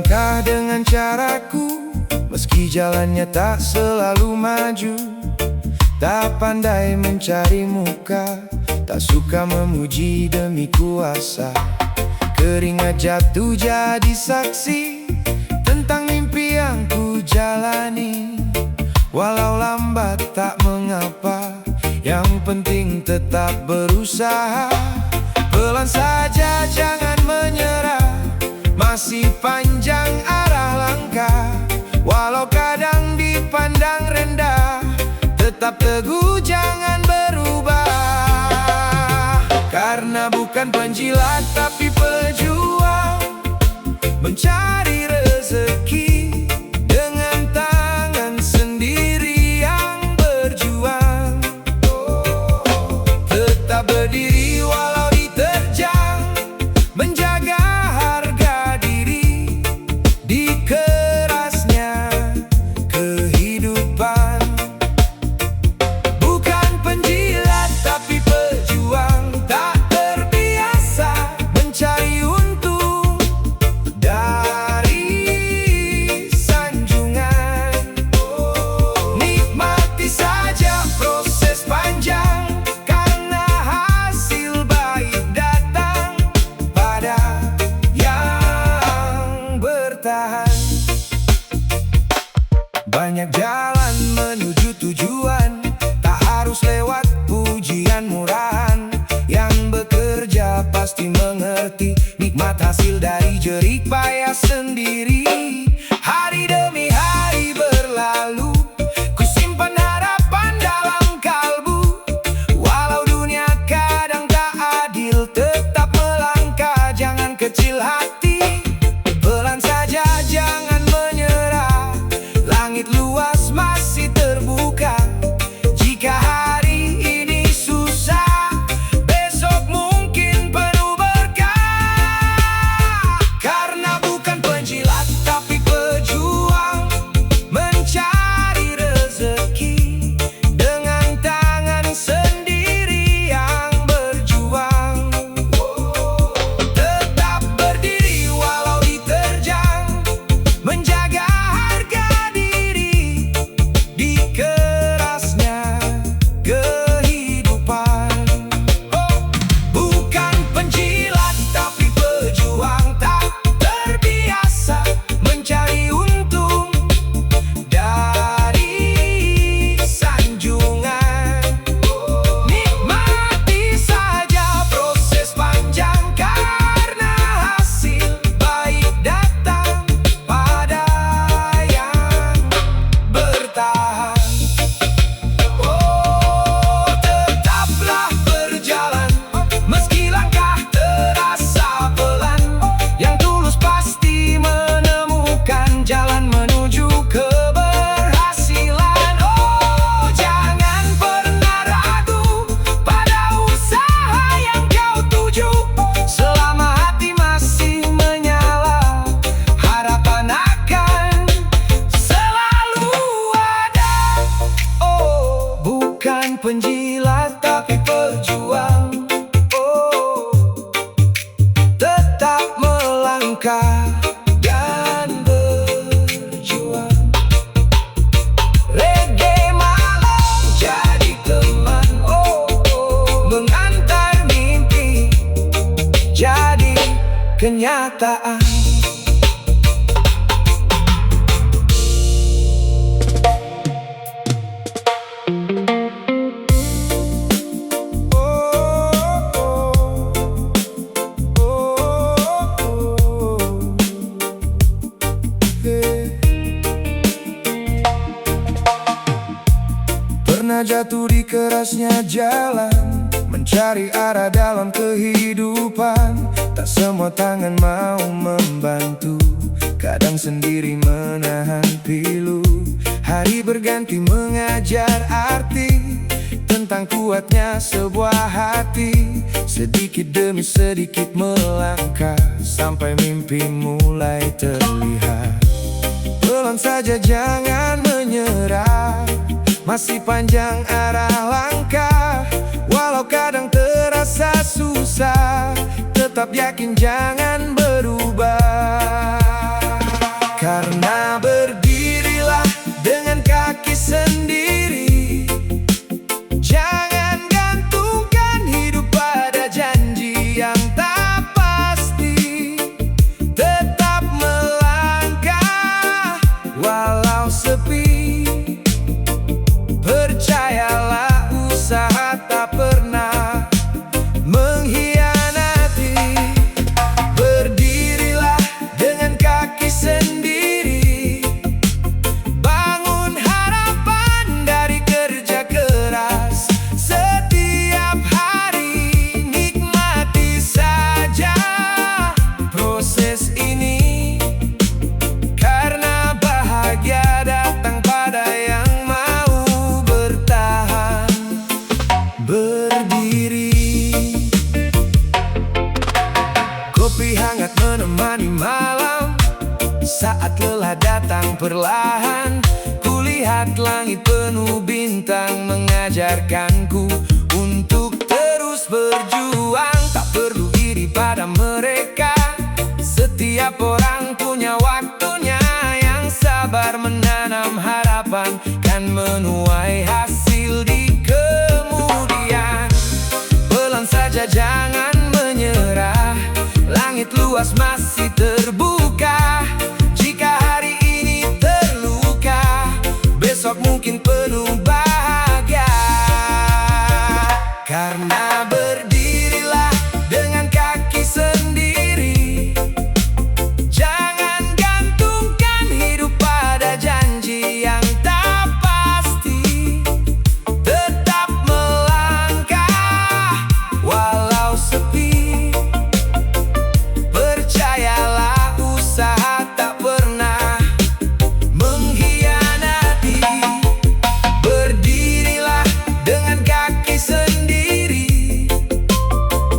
melangkah dengan caraku, meski jalannya tak selalu maju. Tak pandai mencari muka, tak suka memuji demi kuasa. Keringat jatuh jadi saksi tentang mimpi yang ku jalani. Walau lambat tak mengapa, yang penting tetap berusaha. Pelan saja jangan menyerah, masih panjang arah langkah. Walau kadang dipandang rendah, tetap teguh jangan berubah. Karena bukan penjilat tapi pejuang, mencari rezeki dengan tangan sendiri yang berjuang. Tetap berdiri walau diterjang, menjaga harga diri di kerasnya kehidupan. Bukan penjilat tapi pejuang, tak terbiasa mencari untung dari sanjungan. Nikmati saja proses panjang, karena hasil baik datang pada yang bertahan. Banyak jalan menuju tujuan, tak harus lewat pujian murahan. Yang bekerja pasti mengerti nikmat hasil dari jerih payah sendiri. Hari demi hari berlalu, ku simpan harapan dalam kalbu. Walau dunia kadang tak adil, tetap melangkah jangan kecil hati. Pelan saja jangan menyerah, langit luas masih terbuka. Jika hari ini susah, besok mungkin penuh berkah. Karena bukan penjilat tapi pejuang, mencari rezeki dengan tangan sendiri yang berjuang. Tetap berdiri walau diterjang, menjaga harga diri di kerasnya kehidupan. Bukan penjilat tapi pejuang, tak terbiasa mencari untung dari sanjungan. Nikmati saja proses panjang, karena hasil baik datang pada yang bertahan. Tetaplah berjalan, meski langkah terasa pelan. Yang tulus pasti menemukan jalan menuju keberhasilan. Jangan pernah ragu pada usaha yang kau tuju. Selama hati masih menyala, harapan akan selalu ada. Bukan penjilat tapi pejuang, tetap melangkah dan berjuang. Reggae malam jadi teman, mengantar mimpi jadi kenyataan. Pernah jatuh di kerasnya jalan, mencari arah dalam kehidupan. Tak semua tangan mau membantu, kadang sendiri menahan pilu. Hari berganti mengajar arti tentang kuatnya sebuah hati. Sedikit demi sedikit melangkah, sampai mimpi mulai terlihat. Pelan saja jangan menyerah, masih panjang arah langkah. Walau kadang terasa susah, tetap yakin jangan berubah. Saat lelah datang perlahan, kulihat langit penuh bintang mengajarkanku untuk terus berjuang. Tak perlu iri pada mereka, setiap orang punya waktunya. Yang sabar menanam harapan kan menuai hasil di kemudian. Pelan saja jangan menyerah, langit luas masih terbuka. Jika hari ini terluka, besok mungkin penuh bahagia. Karena berdirilah dengan kaki sendiri, jangan gantungkan hidup pada janji yang tak pasti. Tetap melangkah walau sepi, percayalah usaha tak pernah mengkhianati. Berdirilah dengan kaki sendiri,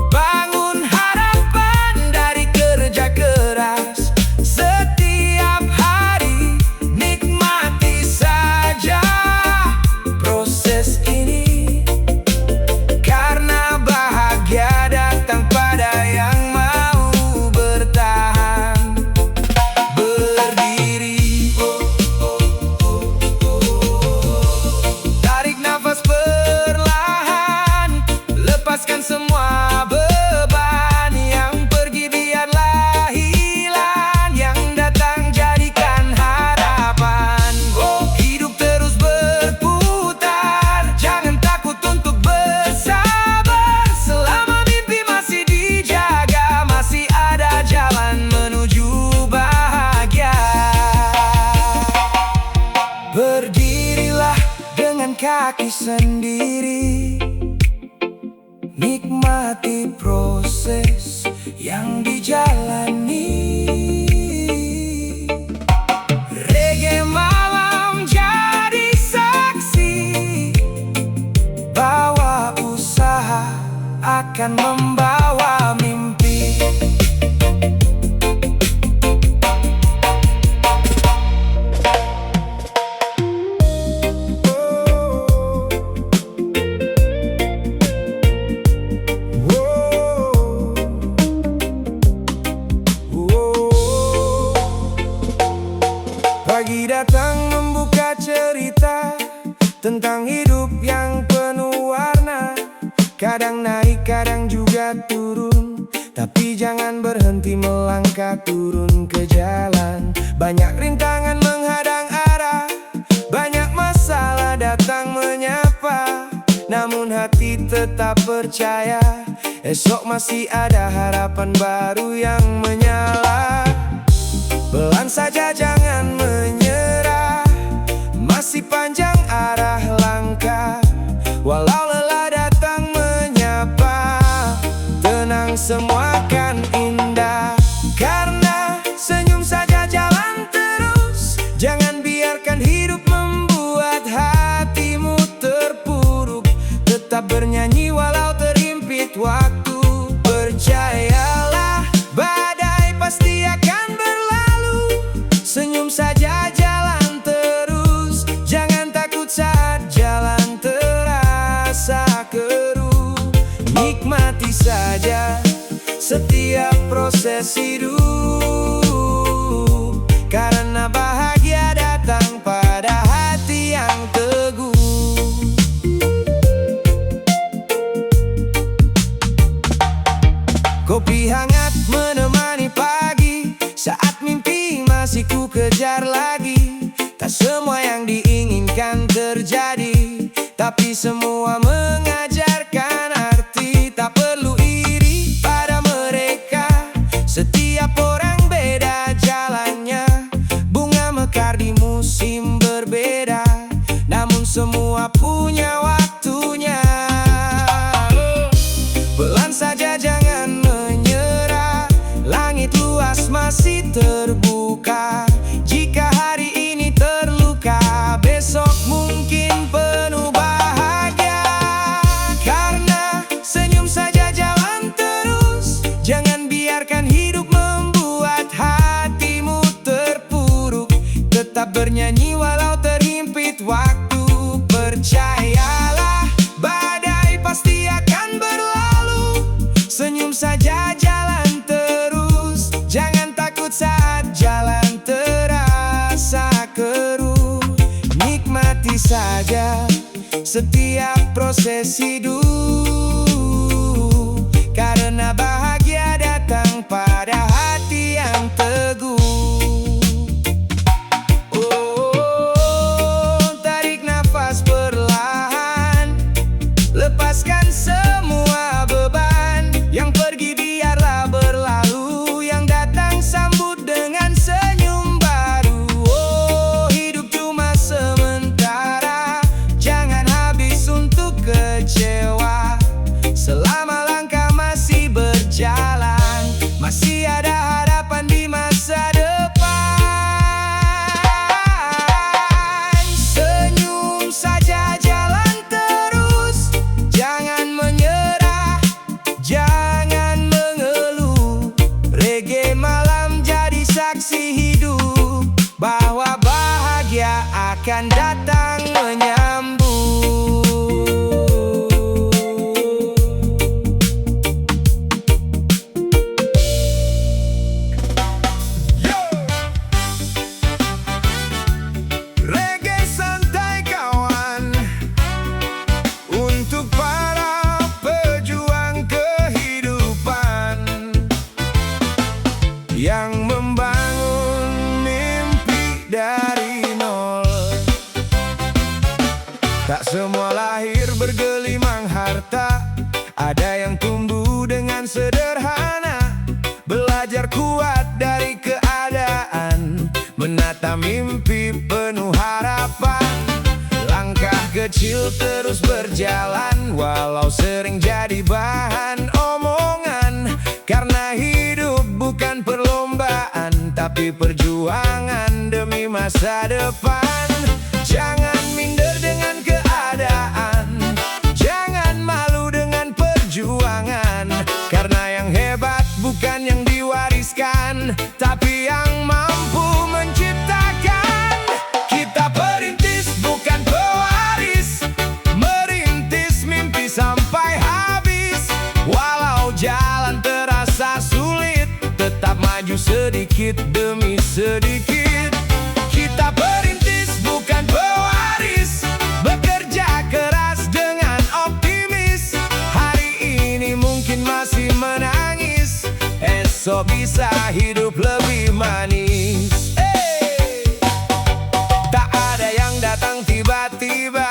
bangun harapan dari kerja keras setiap hari. Nikmati saja proses ini, karena bahagia datang pada yang mau bertahan. Berdiri, tarik nafas perlahan, lepaskan semua beban. Yang pergi biarlah hilang, yang datang jadikan harapan. Hidup terus berputar, jangan takut untuk bersabar. Selama mimpi masih dijaga, masih ada jalan menuju bahagia. Berdirilah dengan kaki sendiri, nikmati proses yang dijalani. Reggae malam jadi saksi, bahwa usaha akan membawa mimpi. Pagi datang membuka cerita tentang hidup yang penuh warna. Kadang naik, kadang juga turun, tapi jangan berhenti melangkah turun ke jalan. Banyak rintangan menghadang arah, banyak masalah datang menyapa. Namun hati tetap percaya, esok masih ada harapan baru yang menyala. Pelan saja jangan menyerah, masih panjang arah langkah. Walau lelah datang menyapa, tenang semua kan indah. Karena senyum saja jalan terus, jangan biarkan hidup membuat hatimu terpuruk. Tetap bernyanyi walau terhimpit waktu, percayalah badai pasti akan berlalu. Senyum saja jalan terus, jangan takut saat jalan terasa keruh. Nikmati saja setiap proses hidup, karena bahagia datang pada hati yang teguh. Kopi hangat menemani pagi, saat mimpi masih ku kejar lagi. Tak semua yang diinginkan terjadi, tapi semua mengajarkan arti. Tak perlu iri pada mereka, setiap orang beda jalannya. Bunga mekar di musim berbeda, namun semua punya waktunya. Pelan saja jangan menyerah, langit luas masih terbuka. Jika hari ini terluka, besok mungkin penuh bahagia. bernyanyi walau terhimpit waktu. Percayalah, badai pasti akan berlalu. Senyum saja, jalan terus. Jangan takut saat jalan terasa keruh. Nikmati saja setiap proses hidup, karena bahagia datang pada hati yang teguh. Tarik nafas perlahan, lepaskan semua beban. Yang pergi biarlah berlalu, yang datang sambut dengan senyum baru. Hidup cuma sementara, jangan habis untuk kecewa. Selama langkah masih berjalan, masih ada harapan di masa depan. Senyum saja, jalan terus. Jangan menyerah, jangan mengeluh. Reggae malam jadi saksi hidup bahwa bahagia akan datang menyambut. Reggae santai kawan, untuk para pejuang kehidupan yang membangun mimpi dari nol. Tak semua lahir bergelimang harta, ada yang tumbuh dengan sederhana. Belajar kuat dari keadaan, menata mimpi penuh harapan. Langkah kecil terus berjalan, walau sering jadi bahan omongan. Karena hidup bukan perlombaan, tapi perjuangan demi masa depan. Jangan minder dengan keadaan, jangan malu dengan perjuangan. Karena yang hebat bukan yang diwariskan, tapi yang mampu menciptakan. Kita perintis bukan pewaris, merintis mimpi sampai habis. Walau jalan terasa sulit, tetap maju sedikit demi sedikit. Kita perintis bukan pewaris, bekerja keras dengan optimis. Hari ini mungkin masih menangis, esok bisa hidup lebih manis. Tak ada yang datang tiba-tiba,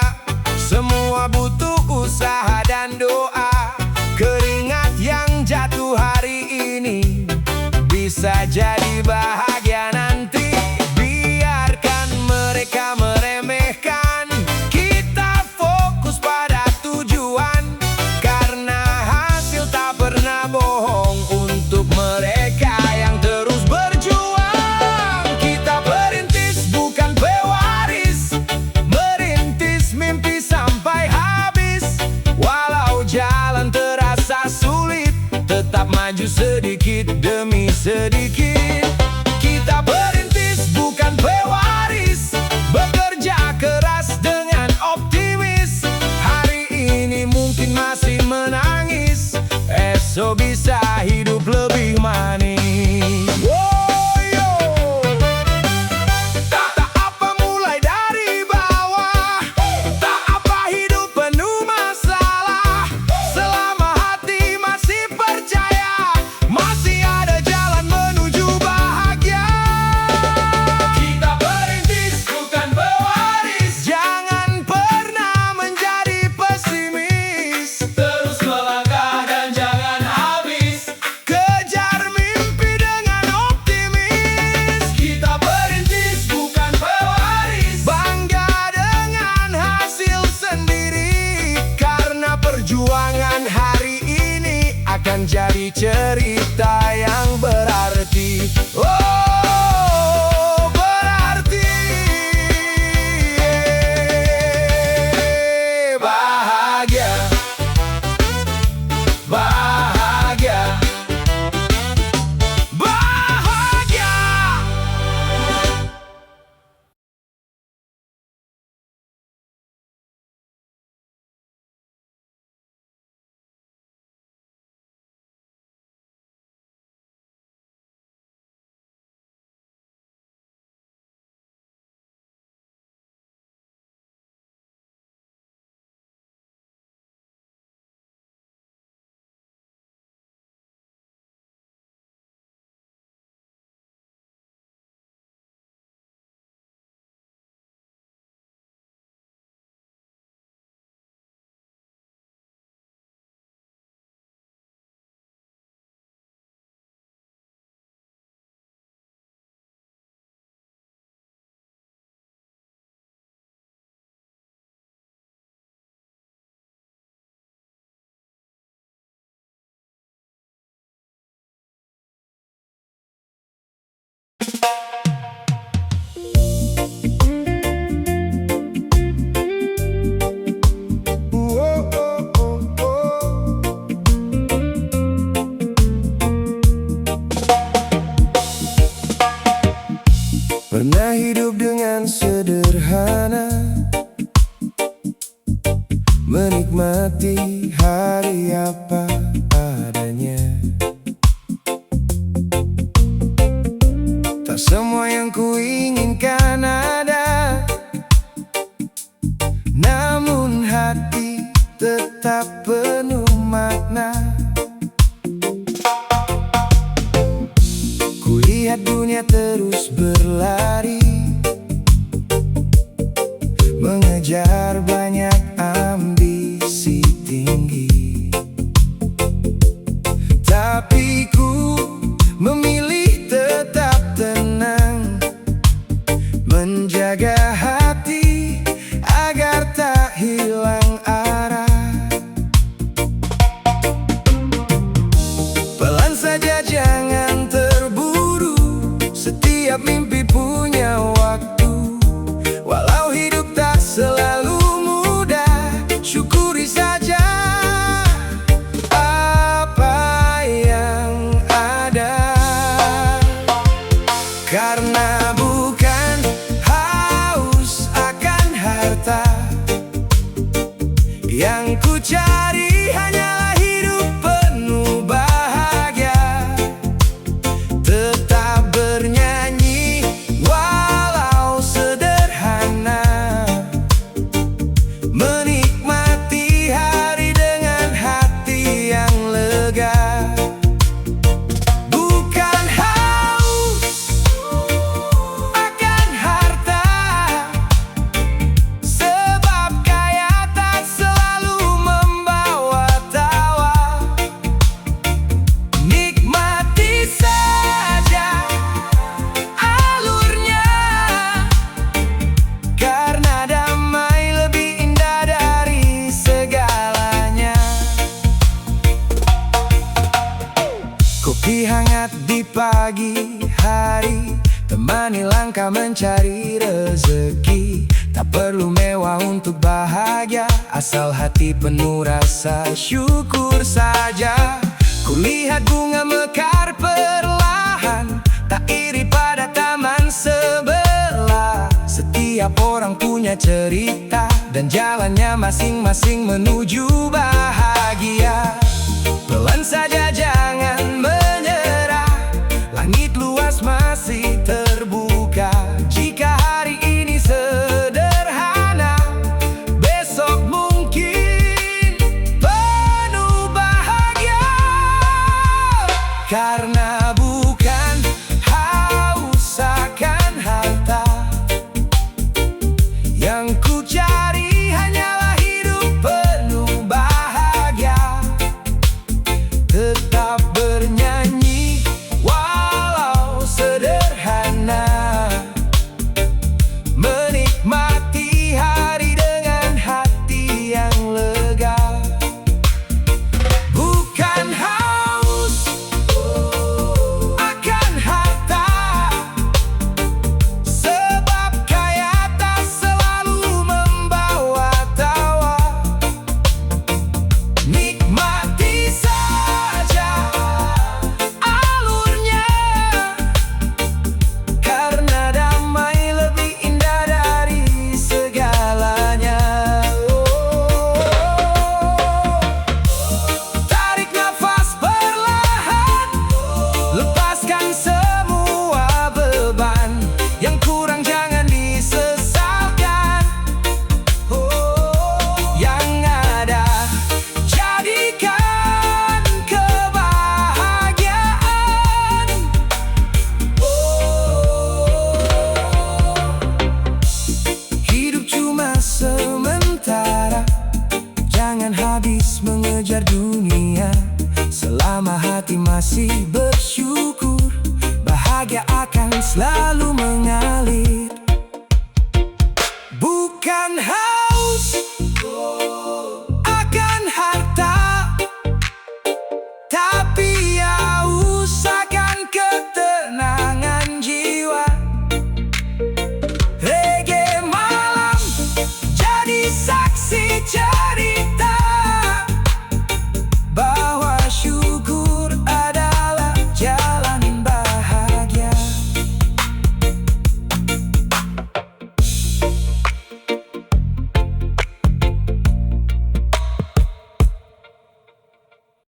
semua butuh usaha dan doa. Keringat yang jatuh hari ini bisa jadi bahagia nanti. Biarkan mereka meremehkan, kita fokus pada tujuan. Karena hasil tak pernah bohong untuk mereka yang terus berjuang. Kita perintis bukan pewaris, merintis mimpi sampai habis. Walau jalan terasa sulit, tetap maju sedikit demi sedikit. Kita perintis bukan pewaris, bekerja keras dengan optimis. Hari ini mungkin masih menangis, esok bisa hidup lebih manis. Woyo, tak apa mulai dari bawah, tak apa hidup penuh masalah. Selama hati masih percaya, masih ada jalan menuju bahagia. Kita perintis bukan pewaris, jangan pernah menjadi pesimis. Terus melangkah dan jangan habis, kejar mimpi dengan optimis. Kita perintis bukan pewaris, bangga dengan hasil sendiri. Karena perjuangan hari ini akan jadi cerita yang berarti. Pernah hidup dengan sederhana, menikmati hari apa adanya. Tak semua yang kuinginkan ada, namun hati tetap penuh makna. Kulihat dunia terus berlari, mengejar banyak ambisi tinggi. Tapi ku memilih tetap tenang, menjaga hati agar tak hilang arah. Pelan saja, jangan terburu, setiap mimpi punya waktu. Walau hidup tak selalu mudah, syukuri saja apa yang ada. Karena bukan haus akan harta, yang ku cari hanyalah hidup penuh bahagia. Tetap bernyanyi walau sederhana, menikmati hari dengan hati yang lega. Bukan haus akan harta, sebab kaya tak selalu membawa tawa. Nikmati saja alurnya, karena damai lebih indah dari segalanya. Kopi hangat di pagi hari, temani langkah mencari rezeki. Tak perlu mewah untuk bahagia, asal hati penuh rasa syukur saja. Kulihat bunga mekar perlahan, tak iri pada taman sebelah. Setiap orang punya cerita, dan jalannya masing-masing menuju bahagia. Pelan saja, jangan menyerah, langit luas masih terbuka. Jika hari ini sederhana, besok mungkin penuh bahagia. Karena bukan haus akan harta, yang ku cari hanyalah hidup penuh bahagia. Tetap bernyanyi walau sederhana, menikmati hari dengan hati yang lega. Bukan haus akan harta, sebab kaya tak selalu membawa tawa. Nikmati saja alurnya, karena damai lebih indah dari segalanya. Tarik nafas perlahan, lepaskan semua beban. Yang kurang jangan disesalkan, yang ada jadikan kebahagiaan. Hidup cuma sementara, jangan habis mengejar dunia. Selama hati masih bersyukur, bahagia akan selalu mengalir. Bukan haus akan harta, tapi haus akan ketenangan jiwa. Reggae malam jadi saksi cerita